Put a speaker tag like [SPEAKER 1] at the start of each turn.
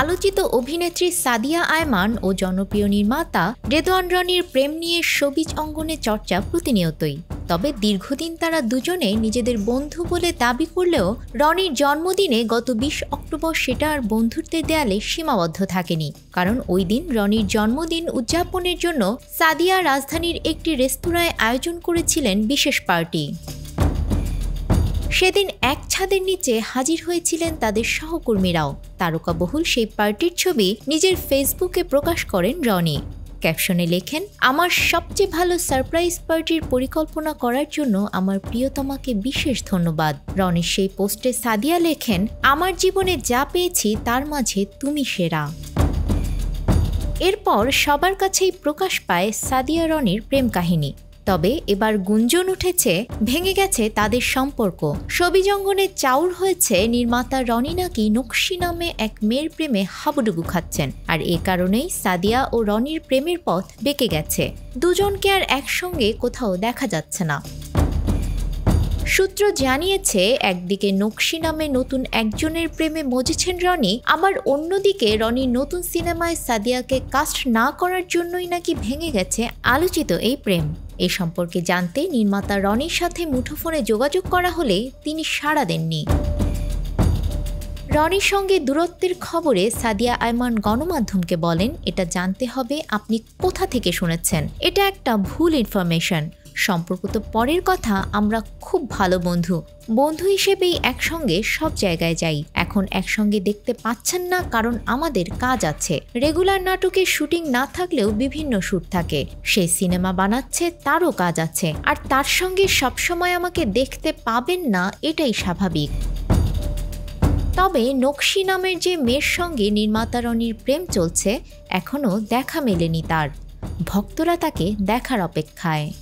[SPEAKER 1] আলোচিত অভিনেত্রী সাদিয়া আয়মান ও জনপ্রিয় নির্মাতা রেদওয়ান রনির প্রেম নিয়ে শোবিজ অঙ্গনে চর্চা প্রতিনিয়তই। তবে দীর্ঘদিন তারা দুজনে নিজেদের বন্ধু বলে দাবি করলেও রনির জন্মদিনে গত ২০ অক্টোবর সেটা আর বন্ধুত্বের দেয়ালে সীমাবদ্ধ থাকেনি। কারণ ওই দিন রনির জন্মদিন উদযাপনের জন্য সাদিয়া রাজধানীর একটি রেস্তোরাঁয় আয়োজন করেছিলেন বিশেষ পার্টি। সেদিন এক ছাদের নিচে হাজির হয়েছিলেন তাদের সহকর্মীরাও। তারকাবহুল সেই পার্টির ছবি নিজের ফেসবুকে প্রকাশ করেন রনি। ক্যাপশনে লেখেন, আমার সবচেয়ে ভালো সারপ্রাইজ পার্টির পরিকল্পনা করার জন্য আমার প্রিয়তমাকে বিশেষ ধন্যবাদ। রনির সেই পোস্টে সাদিয়া লেখেন, আমার জীবনে যা পেয়েছি তার মাঝে তুমি সেরা। এরপর সবার কাছেই প্রকাশ পায় সাদিয়া রনির প্রেম কাহিনী। তবে এবার গুঞ্জন উঠেছে ভেঙে গেছে তাদের সম্পর্ক। শোবিজ অঙ্গনে চাউর হয়েছে নির্মাতা রনি নাকি নকশি নামে এক মেয়ের প্রেমে হাবুডুবু খাচ্ছেন। আর এ কারণেই সাদিয়া ও রনির প্রেমের পথ বেঁকে গেছে। দুজনকে আর একসঙ্গে কোথাও দেখা যাচ্ছে না। সূত্র জানিয়েছে, একদিকে নকশি নামে নতুন একজনের প্রেমে মজেছেন রনি, আবার অন্যদিকে রনির নতুন সিনেমায় সাদিয়াকে কাস্ট না করার জন্যই নাকি ভেঙে গেছে আলোচিত এই প্রেম। এ সম্পর্কে জানতে নির্মাতা রনির সাথে মুঠোফোনে যোগাযোগ করা হলে তিনি সাড়া দেননি। রনির সঙ্গে দূরত্বের খবরে সাদিয়া আয়মান গণমাধ্যমকে বলেন, এটা জানতে হবে আপনি কোথা থেকে শুনেছেন। এটা একটা ভুল ইনফরমেশন। সম্পর্ক তো পরের কথা, আমরা খুব ভালো বন্ধু হিসেবেই একসঙ্গে সব জায়গায় যাই। এখন একসঙ্গে দেখতে পাচ্ছেন না কারণ আমাদের কাজ আছে। রেগুলার নাটকের শুটিং না থাকলেও বিভিন্ন শ্যুট থাকে। সে সিনেমা বানাচ্ছে, তারও কাজ আছে। আর তার সঙ্গে সবসময় আমাকে দেখতে পাবেন না, এটাই স্বাভাবিক। তবে নকশি নামের যে মেয়ের সঙ্গে নির্মাতা রনির প্রেম চলছে, এখনও দেখা মেলেনি তার। ভক্তরা তাকে দেখার অপেক্ষায়।